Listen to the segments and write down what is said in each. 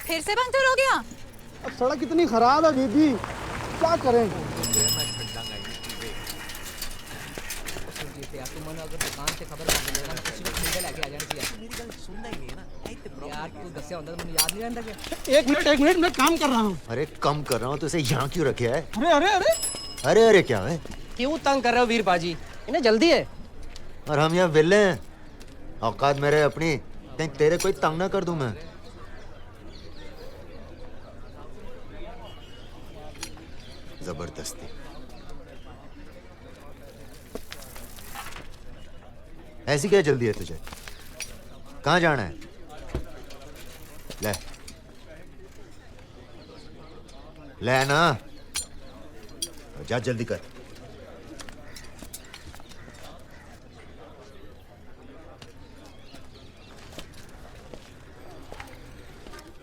फिर से पंक्चर हो गया। अब सड़क कितनी खराब है दीदी, क्या करें? अगर दुकान से खबर मिलेगा ना किसी को खरीदे लेके आ जाना चाहिए। मेरी गल सुनना ही नहीं है ना यार, तू दस्या होता तो मुझे याद नहीं रहता क्या? एक मिनट मैं काम कर रहा हूँ। अरे कम कर रहा हूँ तो इसे यहाँ क्यों रखे है? अरे अरे अरे अरे अरे क्या है? क्यों तंग कर रहे हो वीर पाजी? इन्हें जल्दी है। और हम यहाँ विले हैं, औकात मेरे अपनी, कहीं तेरे कोई तंग ना कर दूं मैं। जबरदस्ती ऐसी क्या जल्दी है तुझे? कहाँ जाना है? ले ना, जा जल्दी कर।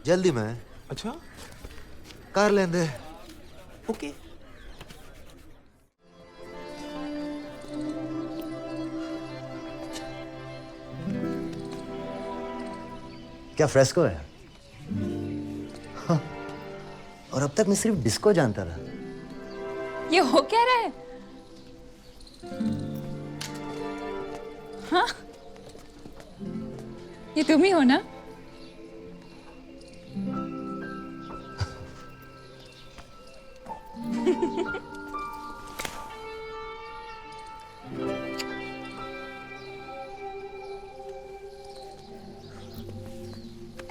जल्दी में। अच्छा कार लेंदे। ओके। क्या फ्रेस्को है? हाँ। और अब तक मैं सिर्फ डिस्को जानता था। ये हो क्या रहा है? हाँ, ये तुम ही हो ना?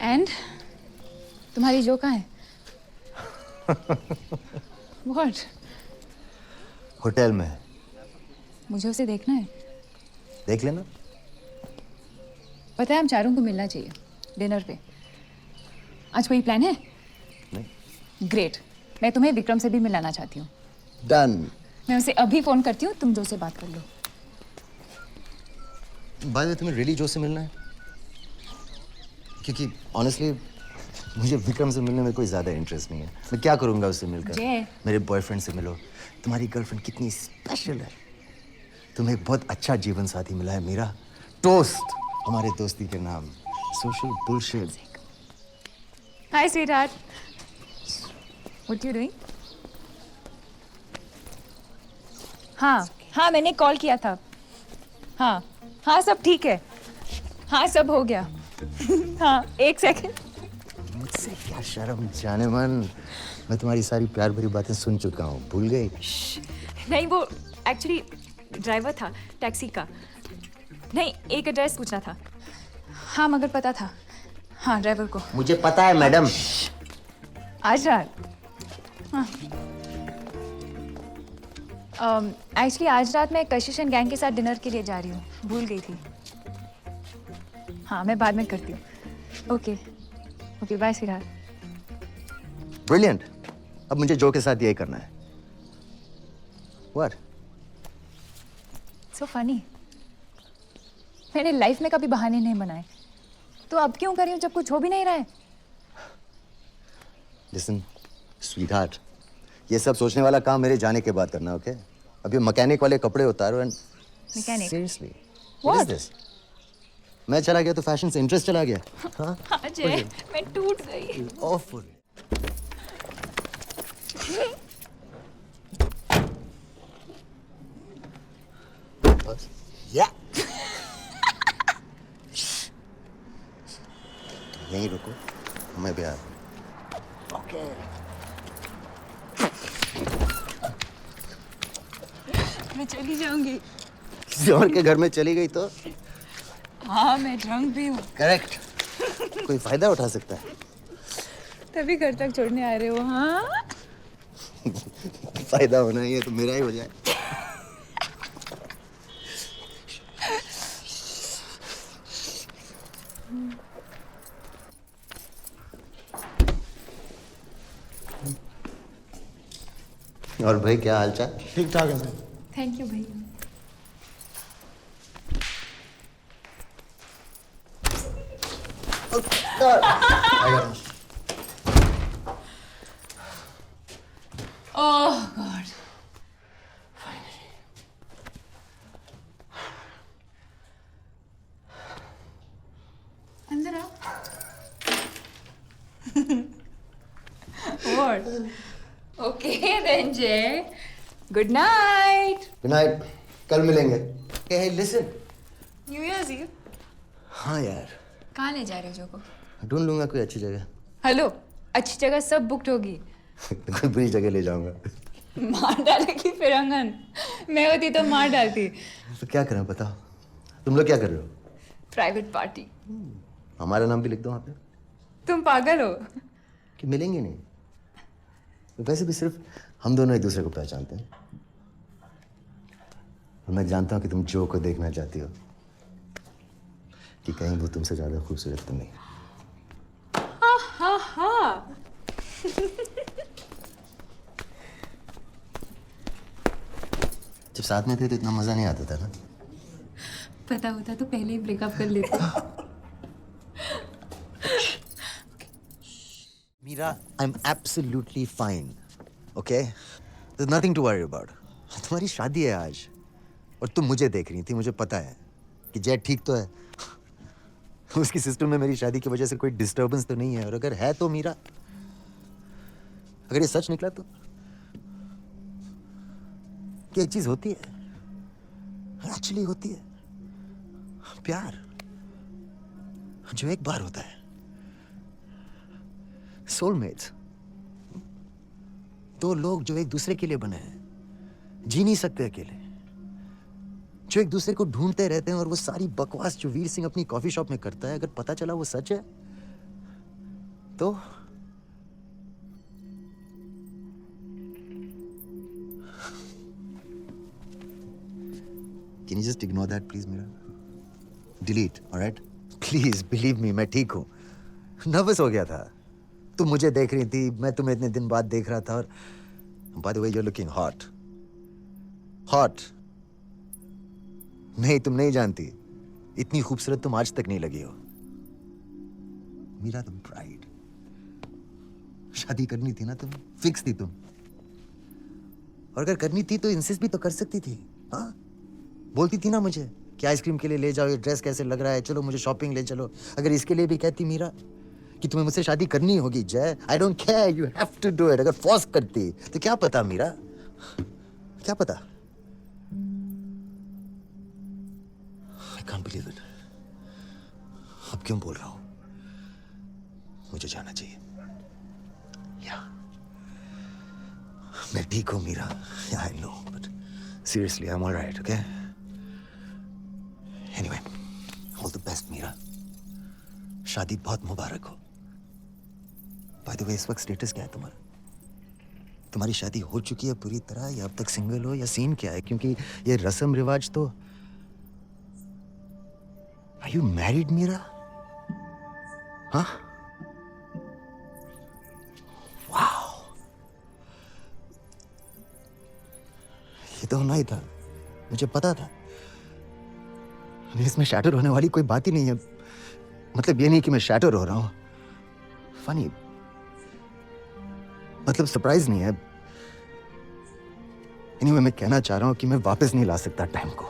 एंड तुम्हारी जो कहाँ है? What? होटल में। मुझे उसे देखना है। देख लेना। पता है हम चारों को मिलना चाहिए डिनर पे। आज कोई प्लान है? नहीं। ग्रेट। मैं तुम्हें विक्रम से भी मिलाना चाहती हूँ। डन। मैं उसे अभी फोन करती हूँ, तुम जो से बात कर लो। बाय द वे, तुम्हें रियली जो से मिलना है? क्योंकि ऑनेस्टली मुझे विक्रम से मिलने में कोई ज्यादा इंटरेस्ट नहीं है। मैं क्या करूंगा उससे मिलकर? जय। मेरे बॉयफ्रेंड से मिलो। तुम्हारी गर्लफ्रेंड कितनी स्पेशल है। तुम्हें एक बहुत अच्छा जीवन साथी मिला है मीरा। टोस्ट हमारे दोस्ती के नाम। Social bullshit. Hi sweetheart. What you doing? हाँ मैंने कॉल किया था। हाँ सब ठीक है। हाँ सब हो गया। हाँ एक सेकंड। मुझसे क्या शर्म जाने मन। मैं तुम्हारी सारी प्यार भरी बातें सुन चुका हूँ, भूल गई? नहीं वो एक्चुअली ड्राइवर था टैक्सी का। नहीं एक एड्रेस पूछना था। हाँ मगर पता था। हाँ ड्राइवर को। मुझे पता है मैडम। आज रात। हाँ एक्चुअली आज रात मैं कशिश एंड गैंग के साथ डिनर के लिए जा रही हूँ, भूल गई थी। हाँ मैं बाद में करती हूँ। Okay okay bye Siraj. Brilliant. अब मुझे जो के साथ यही करना है। What? So funny. मैंने लाइफ में कभी बहाने नहीं बनाए, तो अब क्यों कर रही हूँ जब कुछ हो भी नहीं रहा है? Listen, sweetheart, ये सब सोचने वाला काम मेरे जाने के बाद करना, ओके? अब ये मैकेनिक वाले कपड़े उतारो and mechanic? Seriously What? is this? मैं चला गया तो फैशन से इंटरेस्ट चला गया। हाँ? अजय मैं टूट गई। Awful. Yeah. यहीं रुको, मैं भी आ रहा हूँ। Okay. मैं चली जाऊंगी। किसी और के घर में चली गई तो? हाँ मैं ड्रंक भी हूँ। करेक्ट। कोई फायदा उठा सकता है। तभी घर तक छोड़ने आ रहे हो? हाँ फायदा होना ही है तो मेरा ही हो जाए। और भाई क्या हालचाल? ठीक ठाक है सर। थैंक यू भाई। ओह गॉड। अंदर आओ। What? Okay then, Jay. Good night. Good night, कल मिलेंगे। हे लिसन। New Year's Eve. हाँ यार, कहाँ ले जा रहे हो जो को? ढूंढ लूंगा कोई अच्छी जगह। हेलो, अच्छी जगह सब बुकड होगी। कोई बुरी जगह ले जाऊंगा। मार डालेगी फिरंगन। मैं होती तो मार डालती। तो क्या करें बताओ, तुम लोग क्या कर रहे हो? Private party. हमारा नाम भी लिख दो वहाँ पे तुम पागल हो? कि मिलेंगे नहीं। तो वैसे भी सिर्फ हम दोनों एक दूसरे को पहचानते हैं और मैं जानता हूँ कि तुम जो को देखना चाहती हो कि कहीं वो तुमसे ज्यादा खूबसूरत तो नहीं। हाँ। जब साथ में थे तो इतना मजा नहीं आता था ना। पता होता तो पहले ही ब्रेकअप कर लेते। Meera, I am absolutely fine, okay? There is nothing to worry about. तुम्हारी शादी है आज और तुम मुझे देख रही थी, मुझे पता है कि जय ठीक तो है। उसकी सिस्टम में मेरी शादी की वजह से कोई डिस्टर्बेंस तो नहीं है, और अगर है तो मीरा, अगर ये सच निकला तो कि एक चीज होती है, एक्चुअली होती है, प्यार जो एक बार होता है। सोलमेट्स, दो लोग जो एक दूसरे के लिए बने हैं, जी नहीं सकते अकेले, जो एक दूसरे को ढूंढते रहते हैं। और वो सारी बकवास जो वीर सिंह अपनी कॉफी शॉप में करता है, अगर पता चला वो सच है तो can you just ignore that please Meera? Delete, alright? Please believe me, मैं ठीक हूं। नर्वस हो गया था, तुम मुझे देख रही थी, मैं तुम्हें इतने दिन बाद देख रहा था। और by the way, you are looking hot. Hot नहीं, तुम नहीं जानती, इतनी खूबसूरत तुम आज तक नहीं लगी हो। Meera the bride. शादी करनी थी ना तुम, फिक्स थी तुम। और अगर करनी थी तो इंसिस्ट भी तो कर सकती थी। हाँ, बोलती थी ना मुझे कि आइसक्रीम के लिए ले जाओ, ये ड्रेस कैसे लग रहा है, चलो मुझे शॉपिंग ले चलो। अगर इसके लिए भी कहती मीरा कि तुम्हें मुझसे शादी करनी होगी Jay, I don't care, you have to do it. अगर फोर्स करती तो क्या पता मीरा, क्या पता। I can't believe it. अब क्यों बोल रहा हूं? मुझे जाना चाहिए। या मैं ठीक हूं Meera, I know, but seriously I am alright, okay? Anyway, all the best Meera. शादी बहुत मुबारक हो। बाय द वे, इस वक्त स्टेटस क्या है तुम्हारा? तुम्हारी शादी हो चुकी है पूरी तरह, या अब तक सिंगल हो, या सीन क्या है? क्योंकि ये रस्म रिवाज तो। Are you married Meera? हाँ? वाओ, ये तो होना ही था, मुझे पता था। इसमें शैटर होने वाली कोई बात ही नहीं है। मतलब ये नहीं कि मैं शैटर हो रहा हूं, फनी, मतलब सरप्राइज नहीं है। एनीवे, मैं कहना चाह रहा हूं कि मैं वापस नहीं ला सकता टाइम को,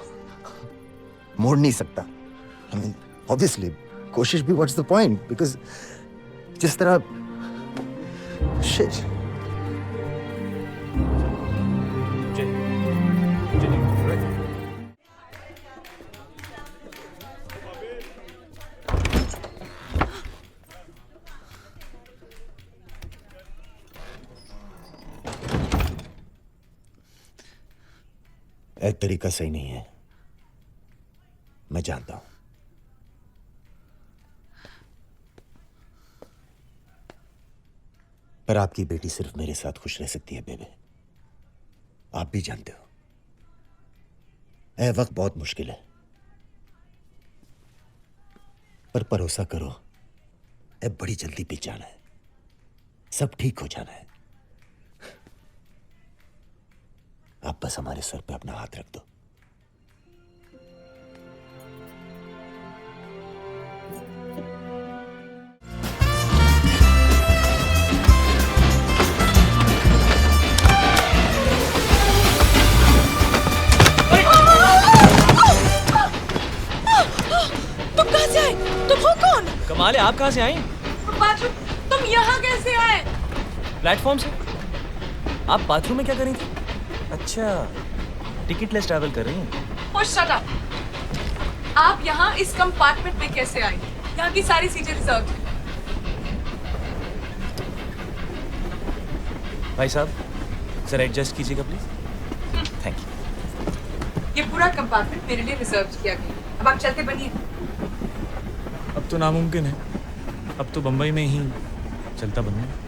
मोड़ नहीं सकता। आई मीन ऑब्वियसली कोशिश भी, व्हाट्स द पॉइंट, बिकॉज जिस तरह शिट। एक तरीका सही नहीं है, मैं जानता हूं। पर आपकी बेटी सिर्फ मेरे साथ खुश रह सकती है बेबे, आप भी जानते हो। वक्त बहुत मुश्किल है, पर भरोसा करो, बड़ी जल्दी बीत जाना है, सब ठीक हो जाना है। आप बस हमारे सर पे अपना हाथ रख दो। तुम कहां से आए? तुम हो कौन? कमाल है, आप कहाँ से आई? बाथरूम। तुम यहाँ कैसे आए? प्लेटफॉर्म से। आप बाथरूम में क्या कर रही थी? अच्छा, टिकट लेस ट्रैवल कर रही हैं। Oh, shut up! आप यहाँ इस कंपार्टमेंट में कैसे आए? यहाँ की सारी सीटें रिजर्व हैं। भाई साहब, सर एडजस्ट कीजिएगा प्लीज। Thank you. ये पूरा कंपार्टमेंट मेरे लिए रिजर्व किया गया। अब आप चलते बनिए। अब तो नामुमकिन है, अब तो बम्बई में ही चलता बनूंगा।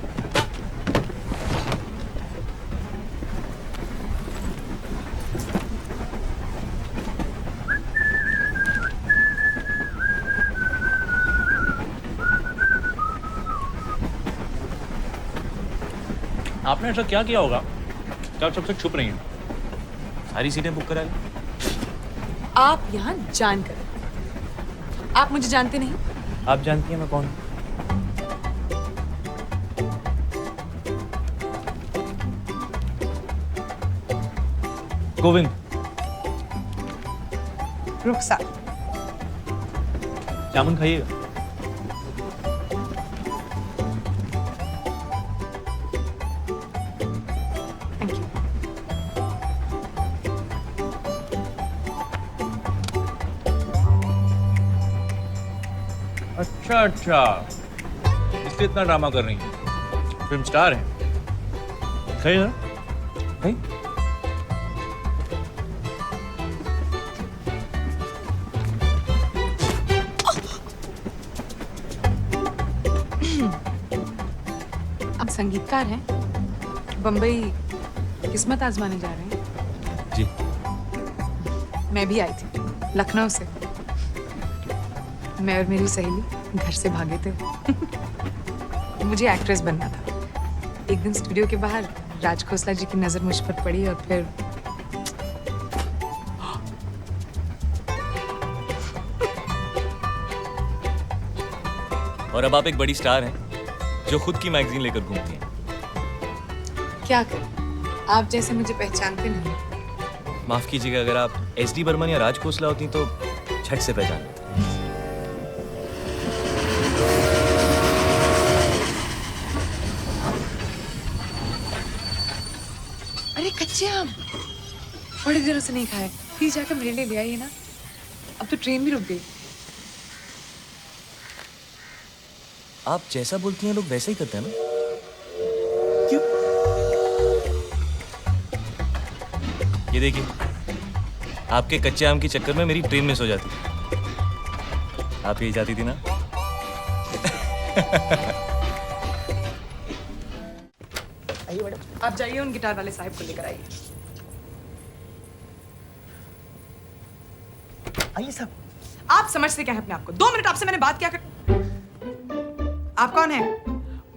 आपने ऐसा क्या किया होगा कि आप सबसे छुप रही हैं? सारी सीटें बुक करा ली। आप यहाँ जानकर, आप मुझे जानते नहीं। आप जानती हैं मैं कौन हूँ? गोविंद। रुखसार। जामुन खाइएगा। Thank you. अच्छा अच्छा, इसलिए इतना ड्रामा कर रही हैं। फिल्म स्टार हैं। खाइए ना, खाइए। आप संगीतकार हैं? बम्बई किस्मत आजमाने जा रहे हैं? जी। मैं भी आई थी, लखनऊ से। मैं और मेरी सहेली घर से भागे थे। मुझे एक्ट्रेस बनना था। एक दिन स्टूडियो के बाहर राज खोसला जी की नजर मुझ पर पड़ी और फिर और अब आप एक बड़ी स्टार हैं जो खुद की मैगजीन लेकर घूमती हैं। क्या करें, आप जैसे मुझे पहचानते नहीं। माफ कीजिएगा, अगर आप एसडी बर्मन या राज खोसला होती तो झट से पहचान लेते। अरे कच्चे आम बड़े दिनों से नहीं खाए, प्लीज जाकर मेरे लिए ले आइए ना। अब तो ट्रेन भी रुक गई। आप जैसा बोलती हैं लोग वैसा ही करते हैं ना? क्यों? ये देखिए, आपके कच्चे आम के चक्कर में मेरी ट्रेन मिस हो जाती। आप यही जाती थी ना? आप जाइए, उन गिटार वाले साहब को लेकर आइए। आइए साहब। आप समझते क्या है अपने आप को? 2 मिनट आपसे मैंने बात क्या कर। आप कौन है?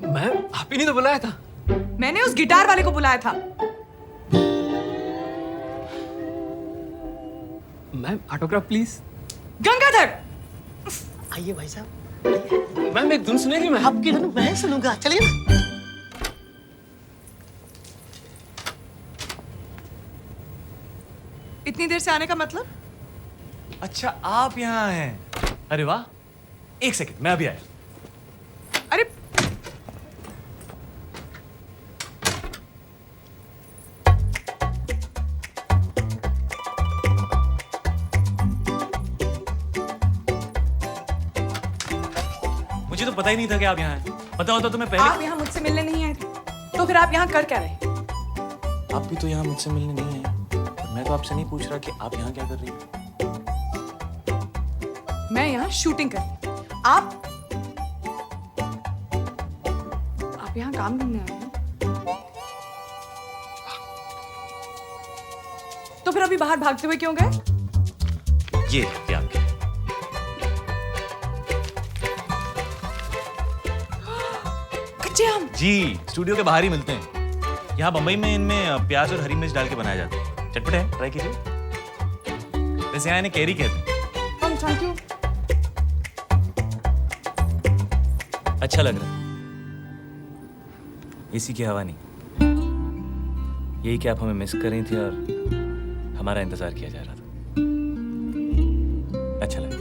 मैं आप ही नहीं तो बुलाया था। मैंने उस गिटार वाले को बुलाया था। Ma'am autograph please. गंगाधर! आइए भाई साहब। मैम एक धुन सुनेगी? मैं आपकी धुन मैं सुनूंगा, चलिए ना। इतनी देर से आने का मतलब? अच्छा, आप यहाँ हैं। अरे वाह, एक सेकंड, मैं अभी आया। अरे मुझे तो पता ही नहीं था कि आप यहाँ हैं। पता होता तो मैं पहले। आप यहाँ मुझसे मिलने नहीं आए थे, तो फिर आप यहाँ कर क्या रहे? आप भी तो यहाँ मुझसे मिलने नहीं आए। मैं तो आपसे नहीं पूछ रहा कि आप यहाँ क्या कर रही हैं। मैं यहाँ शूटिंग कर रही हूँ। आप यहाँ काम करने आए हैं? तो फिर अभी बाहर भागते हुए क्यों गए? ये आपके। कच्चे आम। जी, स्टूडियो के बाहर ही मिलते हैं। यहाँ बम्बई में इनमें प्याज और हरी मिर्च डाल के बनाया जाता है। चटपटे है, ट्राई कीजिए। वैसे यहाँ इन्हें कैरी कहते हैं। Thank you. अच्छा लग रहा है। इसी की हवा नहीं, यही कि आप हमें मिस कर रही थी और हमारा इंतजार किया जा रहा था। अच्छा लगा।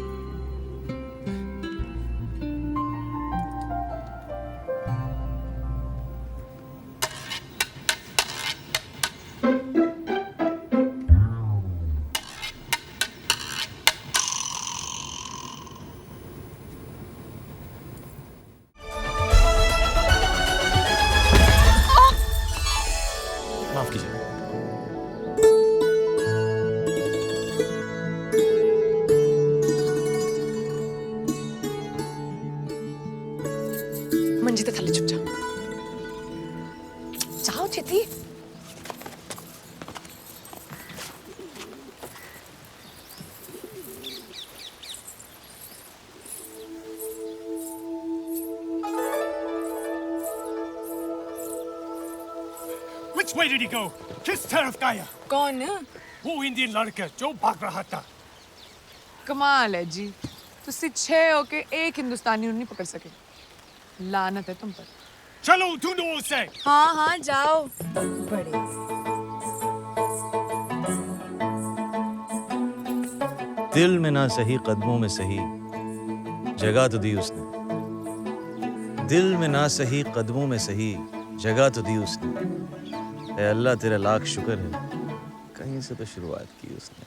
मंजी ते थल्ले चुप जा जाओ चिति Which way did he go? किस तरफ गया? कौन वो इंडियन लड़का जो भाग रहा था। कमाल है जी तुसी 6 होके एक हिंदुस्तानी नहीं पकड़ सके लानत है तुम पर चलो ढूंढो उसे। हाँ हाँ जाओ बड़े दिल में ना सही कदमों में सही जगह तो दी उसने। दिल में ना सही कदमों में सही जगह तो दी उसने। ऐ अल्लाह तेरा लाख शुक्र है कहीं से तो शुरुआत की उसने।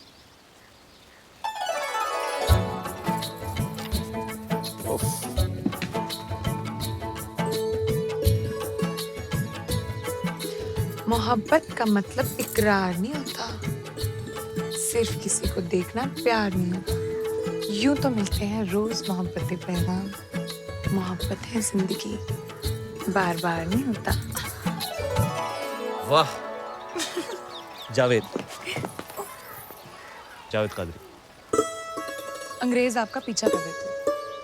मोहब्बत का मतलब इकरार नहीं होता सिर्फ किसी को देखना प्यार नहीं होता यूं तो मिलते हैं रोज मोहब्बतें पैगाम मोहब्बत है जिंदगी बार बार नहीं होता वाह जावेद जावेद कादरी अंग्रेज आपका पीछा कर रहे थे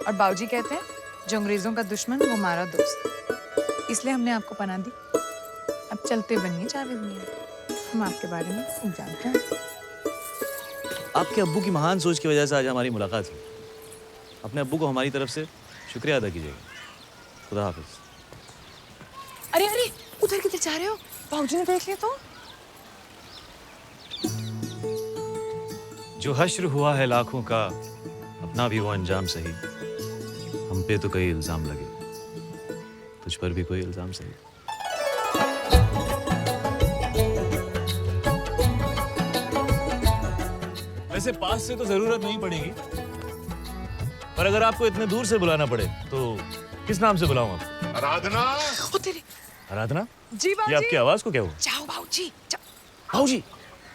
और बाबूजी कहते हैं जो अंग्रेजों का दुश्मन वो हमारा दोस्त इसलिए हमने आपको पनाह दी अब चलते बनिए जावेद मियां हम आपके बारे में सब जानते हैं आपके अब्बू की महान सोच की वजह से आज हमारी मुलाकात हुई। अपने अब्बू को हमारी तरफ से शुक्रिया अदा कीजिएगा। खुदा हाफिज। अरे अरे उधर किधर जा रहे हो बाबूजी ने देख लिया तो जो हश्र हुआ है लाखों का अपना भी वो अंजाम सही। हम पे तो कई इल्जाम लगे तुझ पर भी कोई इल्जाम सही। वैसे पास से तो जरूरत नहीं पड़ेगी पर अगर आपको इतने दूर से बुलाना पड़े तो किस नाम से बुलाऊं आपको? आराधना। ओ तेरे आराधना जी ये बाबूजी आपकी आवाज को क्या हुआ? जाओ बाबूजी भाऊजी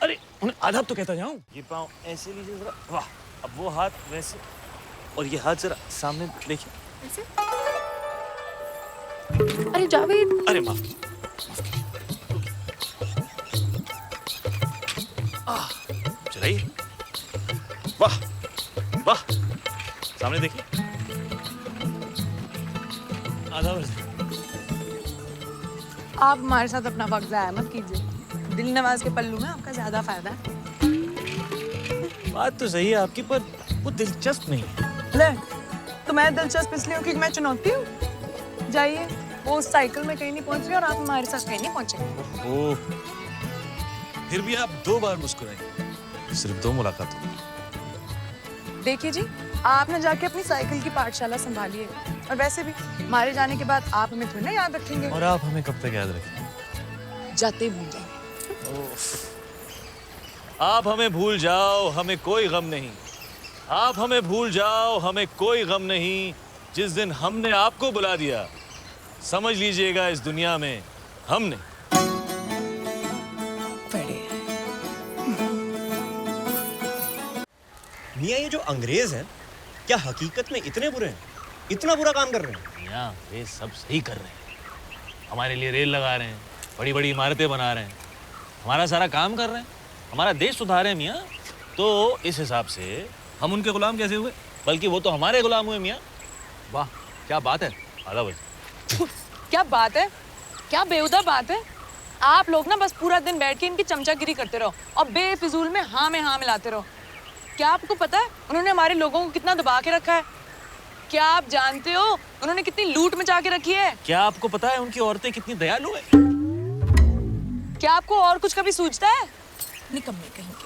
अरे उन्हें आदाब तो कहता जाऊं। ये पाँव ऐसे लीजिए जरा। वाह अब वो हाथ वैसे और ये हाथ जरा सामने देखिए। अरे जावेद अरे माफ कीजिए चलाइए। वाह वाह सामने देखिए। आदाब। आप हमारे साथ अपना वक्त ज़ाया मत कीजिए दिल नवाज के पल्लू में आपका ज्यादा फायदा है बात तो सही है आपकी पर वो दिलचस्प नहीं है। ले तो मैं दिलचस्प इसलिए हूँ क्योंकि मैं चुनौती हूँ जाइए वो उस साइकिल में कहीं नहीं पहुंच रही और आप हमारे साथ कहीं नहीं पहुंचे ओह फिर भी आप 2 बार मुस्कुराए सिर्फ 2 मुलाकात हुई। देखिए जी आपने जाके अपनी साइकिल की पाठशाला संभालिए और वैसे भी हमारे जाने के बाद आप हमें थोड़ी ना याद रखेंगे और आप हमें कब तक याद रखेंगे? जाते ही भूल जाएंगे आप हमें भूल जाओ हमें कोई गम नहीं। आप हमें भूल जाओ हमें कोई गम नहीं। जिस दिन हमने आपको बुला दिया समझ लीजिएगा इस दुनिया में हमने मियाँ ये जो अंग्रेज हैं क्या हकीकत में इतने बुरे हैं इतना बुरा काम कर रहे हैं? मियाँ वे सब सही कर रहे हैं। हमारे लिए रेल लगा रहे हैं बड़ी बड़ी इमारतें बना रहे हैं हमारा सारा काम कर रहे हैं हमारा देश सुधार रहे हैं मियाँ। तो इस हिसाब से हम उनके गुलाम कैसे हुए बल्कि वो तो हमारे गुलाम हुए मियाँ। वाह क्या बात है। आदाब। क्या बात है क्या बेहुदा बात है आप लोग ना बस पूरा दिन बैठ के इनकी चमचागिरी करते रहो और बेफिजूल में हाँ मिलाते रहो। क्या आपको पता है उन्होंने हमारे लोगों को कितना दबा के रखा है? क्या आप जानते हो उन्होंने कितनी लूट मचा के रखी है? क्या आपको पता है उनकी औरतें कितनी दयालु है? क्या आपको और कुछ कभी सूझता है? निकम्मे कहीं के।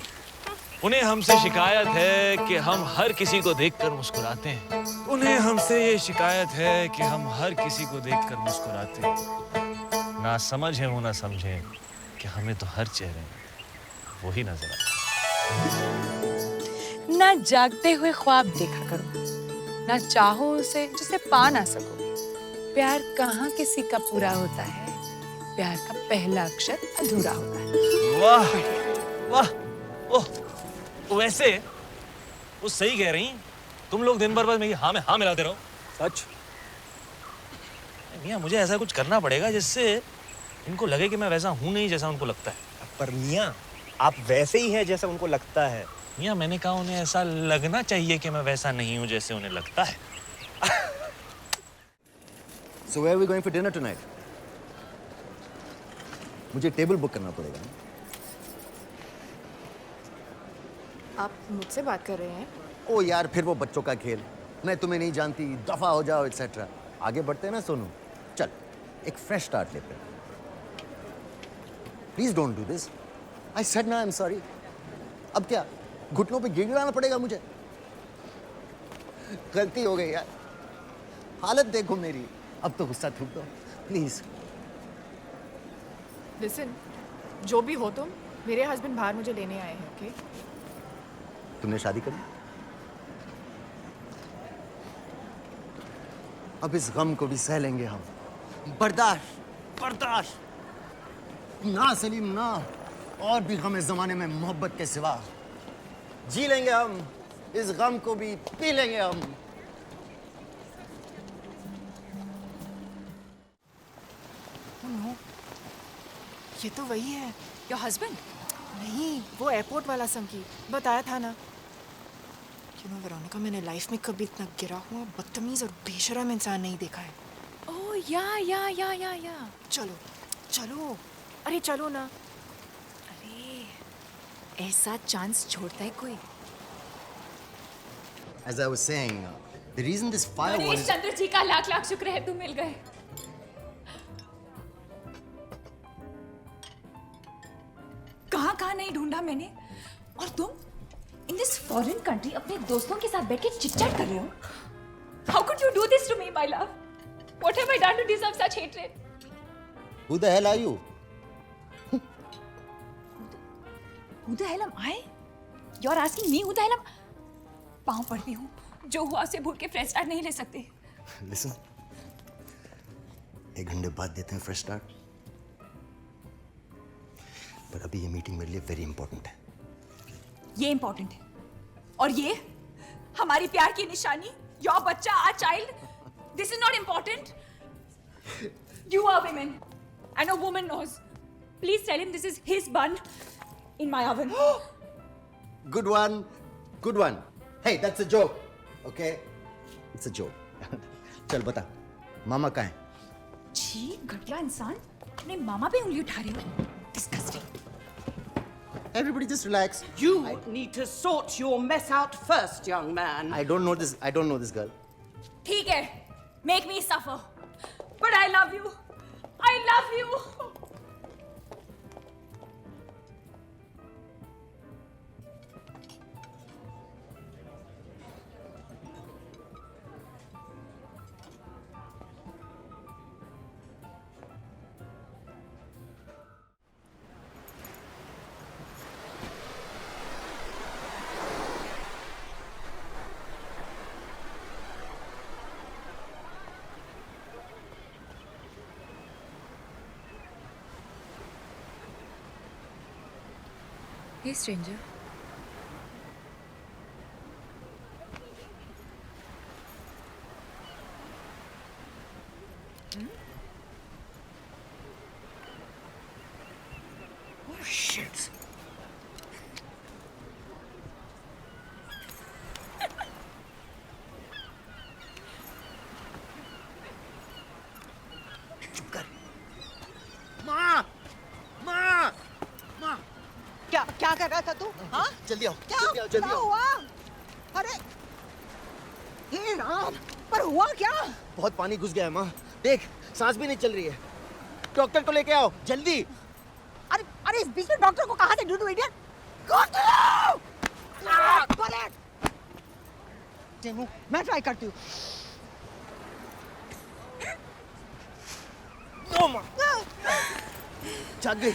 उन्हें हमसे शिकायत है कि हम हर किसी को देखकर मुस्कुराते हैं। उन्हें हमसे ये शिकायत है कि हम हर किसी को देखकर मुस्कुराते हैं। ना समझ है वो ना समझे कि हमें तो हर चेहरे में वही नजर आता। ना जागते हुए ख्वाब देखा करो ना चाहो उसे जिसे पा ना सको। प्यार कहाँ किसी का पूरा होता है प्यार का पहला अक्षर अधूरा होता है। वाह वाह ओह वैसे वो सही कह रही तुम लोग दिन भर बस मेरी हाँ में हाँ मिलाते रहो। सच मियाँ मुझे ऐसा कुछ करना पड़ेगा जिससे इनको लगे कि मैं वैसा हूँ नहीं जैसा उनको लगता है। पर मियाँ आप वैसे ही हैं जैसा उनको लगता है। मियाँ मैंने कहा उन्हें ऐसा लगना चाहिए कि मैं वैसा नहीं हूँ जैसे उन्हें लगता है। So where are we going for dinner tonight? मुझे टेबल बुक करना पड़ेगा। आप मुझसे बात कर रहे हैं? ओ यार, फिर वो बच्चों का खेल। मैं तुम्हें नहीं जानती, दफा हो जाओ एक्सेट्रा। आगे बढ़ते हैं ना सोनू। चल एक फ्रेश स्टार्ट लेते हैं। Please don't do this. I said ना आई एम सॉरी। अब क्या घुटनों पे गिड़गिड़ाना पड़ेगा मुझे? गलती हो गई यार। हालत देखो मेरी। अब तो गुस्सा थूक दो प्लीज। लिसन, जो भी हो तुम, मेरे हस्बैंड बाहर मुझे लेने आए हैं, ओके? तुमने शादी कर ली? अब इस गम को भी सह लेंगे हम। बर्दाश्त बर्दाश्त ना सलीम ना। और भी गम इस जमाने में मोहब्बत के सिवा। जी लेंगे हम, इस गम को भी पी लेंगे हम। नो, ये तो वही है। Your husband? नहीं, वो एयरपोर्ट वाला संकी बताया था ना। यू नो वेरोनिका, मैंने लाइफ में कभी इतना गिरा हुआ बदतमीज और बेशरम इंसान नहीं देखा है। ओह या। चलो चलो, अरे चलो ना। अरे ऐसा चांस छोड़ता है कोई? As I was saying, the reason this fire was Chandra ji का लाख लाख शुक्र है तुम मिल गए। कहाँ नहीं ढूंढा मैंने, और तुम इन दिस फॉरेन कंट्री अपने दोस्तों के साथ बैठ के चिट-चैट कर रहे हो। How could you do this to me, my love? What have I done to deserve such hatred? Who the hell are you? Who the hell am I? You're asking me who the hell am? पाँव पड़ती हूँ, जो हुआ उसे भूल के fresh start नहीं ले सकते। Listen, 1 घंटे बाद देते हैं फ्रेश स्टार्ट। पर अभी ये मीटिंग मेरे लिए वेरी इंपॉर्टेंट है। ये इंपॉर्टेंट है, और ये हमारी प्यार की निशानी, योर बच्चा, our child, this is not important. You are women and a woman knows. Please tell him this is his bun in my oven. Good one, good one. Hey, that's a joke, okay? It's a joke. चल बता, मामा कहाँ है? छी, घटिया इंसान, अपने मामा पे उंगली उठा रहे हो। Disgusting. Everybody just relax. You need to sort your mess out first, young man. I don't know this girl. ठीक है, make me suffer, but I love you. I love you. Hey, stranger. Oh shit. चुप कर। माँ, माँ, माँ। क्या कर रहा था तू? हाँ? जल्दी आओ, क्या जल्दी आओ। हुआ? अरे हे राम, पर हुआ क्या? बहुत पानी घुस गया है माँ। देख, सांस भी नहीं चल रही है। डॉक्टर को लेके आओ, जल्दी। अरे इस बीच में डॉक्टर को कहाँ से ढूंढूं, इडियट? Go to! टेमू, मैं ट्राई करती हूँ। नो माँ। जाग गई,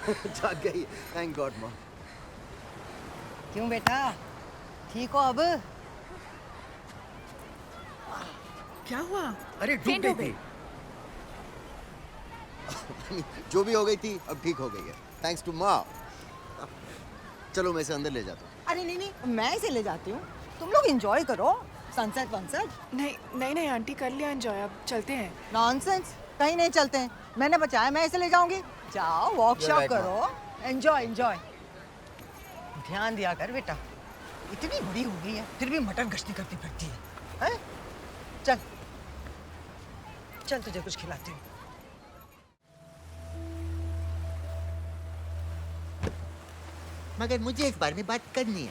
जाग गई। थैंक गॉड माँ। क्यों बेटा, ठीक हो अब? क्या हुआ? अरे डूब गई थी। जो भी हो गई थी अब ठीक हो गई है, थैंक्स टू माँ। चलो मैं इसे अंदर ले जाता हूँ। अरे नहीं, मैं इसे ले जाती हूँ। तुम लोग एंजॉय करो, सनसेट वनसेट। नहीं नहीं नहीं आंटी, कर लिया एंजॉय, अब चलते हैं। नॉनसेंस, कहीं नहीं चलते हैं। मैंने बचाया, मैं इसे ले जाऊंगी। जाओ वर्कशॉप right, करो, एंजॉय एंजॉय। ध्यान दिया कर बेटा, इतनी बड़ी हो गई है फिर भी मटन गश्ती करती फिरती है, हैं? चल चल तुझे कुछ खिलाती हूँ। मगर मुझे इस बारे में बात करनी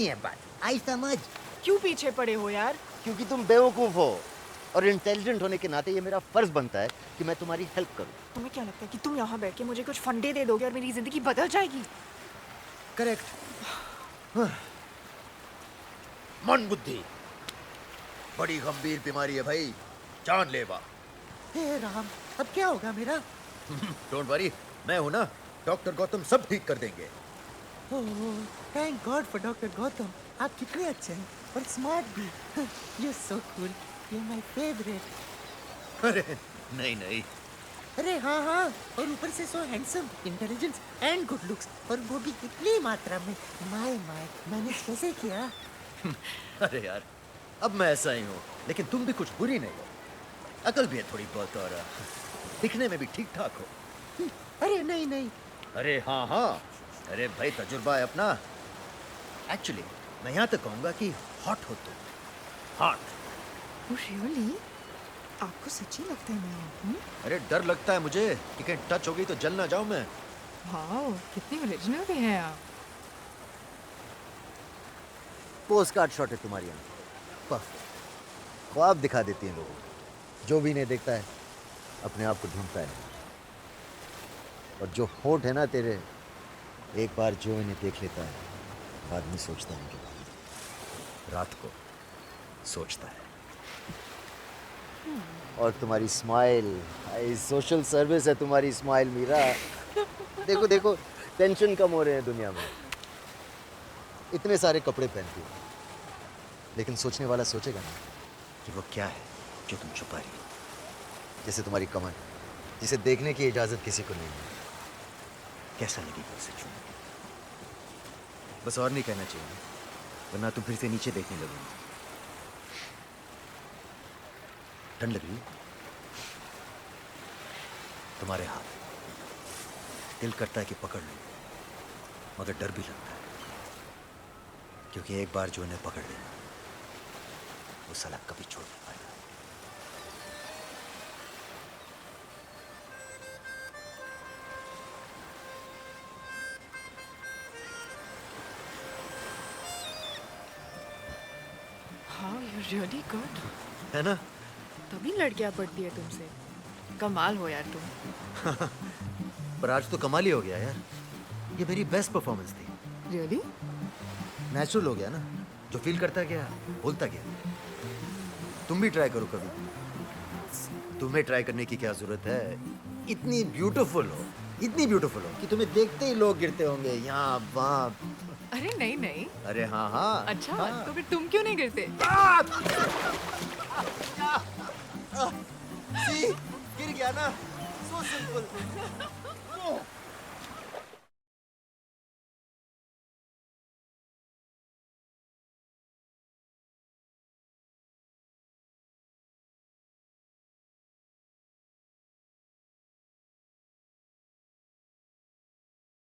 है बात। आई समझ। क्यों पीछे पड़े हो यार? क्योंकि तुम बेवकूफ हो और इंटेलिजेंट होने के नाते ये मेरा फर्ज बनता है कि मैं तुम्हारी हेल्प करूं। तुम्हें क्या लगता है कि तुम यहाँ बैठ के मुझे कुछ फंडे दे दोगे और मेरी जिंदगी बदल जाएगी? करेक्ट। मन बुद्धि बड़ी गंभीर बीमारी है भाई, जानलेवा। हे राम, अब क्या होगा मेरा? डोंट वरी, मैं हूं ना, डॉक्टर गौतम सब ठीक कर देंगे। Thank God for doctor Gautam. आप कितने अच्छे हैं और स्मार्ट भी। You so cool, you my favourite. अरे नहीं नहीं, अरे हाँ हाँ, और ऊपर से सो handsome, intelligence and good looks, और वो भी कितनी मात्रा में। माय मैंने कैसे किया? अरे यार, अब मैं ऐसा ही हूँ, लेकिन तुम भी कुछ बुरी नहीं हो, अकल भी है थोड़ी बहुत और दिखने में भी ठीक ठाक हो। अरे नहीं नहीं, अरे हाँ हाँ, अरे भाई तजुर्बा है अपना। एक्चुअली मैं यहाँ तक कहूँगा कि हॉट हो तुम, हॉट। रियली? आपको सच्ची लगता है मैं? अरे डर लगता है मुझे कि कहीं टच हो गई तो जल ना जाऊं मैं। वाओ, कितने ओरिजिनल भी हैं आप। पोस्ट कार्ड शॉट है तुम्हारी आंख, ख्वाब दिखा देती है लोगों को। जो भी इन्हें देखता है अपने आप को ढूंढता है, और जो होठ है ना तेरे, एक बार जो इन्हें देख लेता है बाद में सोचता है, रात को सोचता है। और तुम्हारी स्माइल, सोशल सर्विस है तुम्हारी स्माइल मीरा। देखो देखो, टेंशन कम हो रहे हैं दुनिया में। इतने सारे कपड़े पहनती हो, लेकिन सोचने वाला सोचेगा ना कि वो क्या है जो तुम छुपा रही हो। जैसे तुम्हारी कमर, जिसे देखने की इजाजत किसी को नहीं है। कैसा लगेगा उसे छूने? बस और नहीं कहना चाहिए, वरना तुम फिर से नीचे देखने लगोगे। ठंड लग रही है? तुम्हारे हाथ, दिल करता है कि पकड़ लो, मगर डर भी लगता है, क्योंकि एक बार जो इन्हें पकड़ लेना, वो साला कभी छोड़ नहीं पाएगा। हाँ, you're really good. है ना? तभी लड़कियां पढ़ती है तुमसे। कमाल हो यार तुम। पर आज तो कमाल ही हो गया यार, ये मेरी बेस्ट परफॉर्मेंस थी। रियली? नेचुरल हो गया ना, जो फील करता गया बोलता गया। तुम भी ट्राई करो कभी। तुम्हें ट्राई करने की क्या जरूरत है? इतनी ब्यूटीफुल हो कि तुम्हें देखते ही लोग गिरते होंगे यहाँ वहाँ। अरे नहीं नहीं। अरे हाँ हाँ। अच्छा, हाँ। तो फिर तुम क्यों नहीं गिरते? गिर गया ना, सो सिंपल।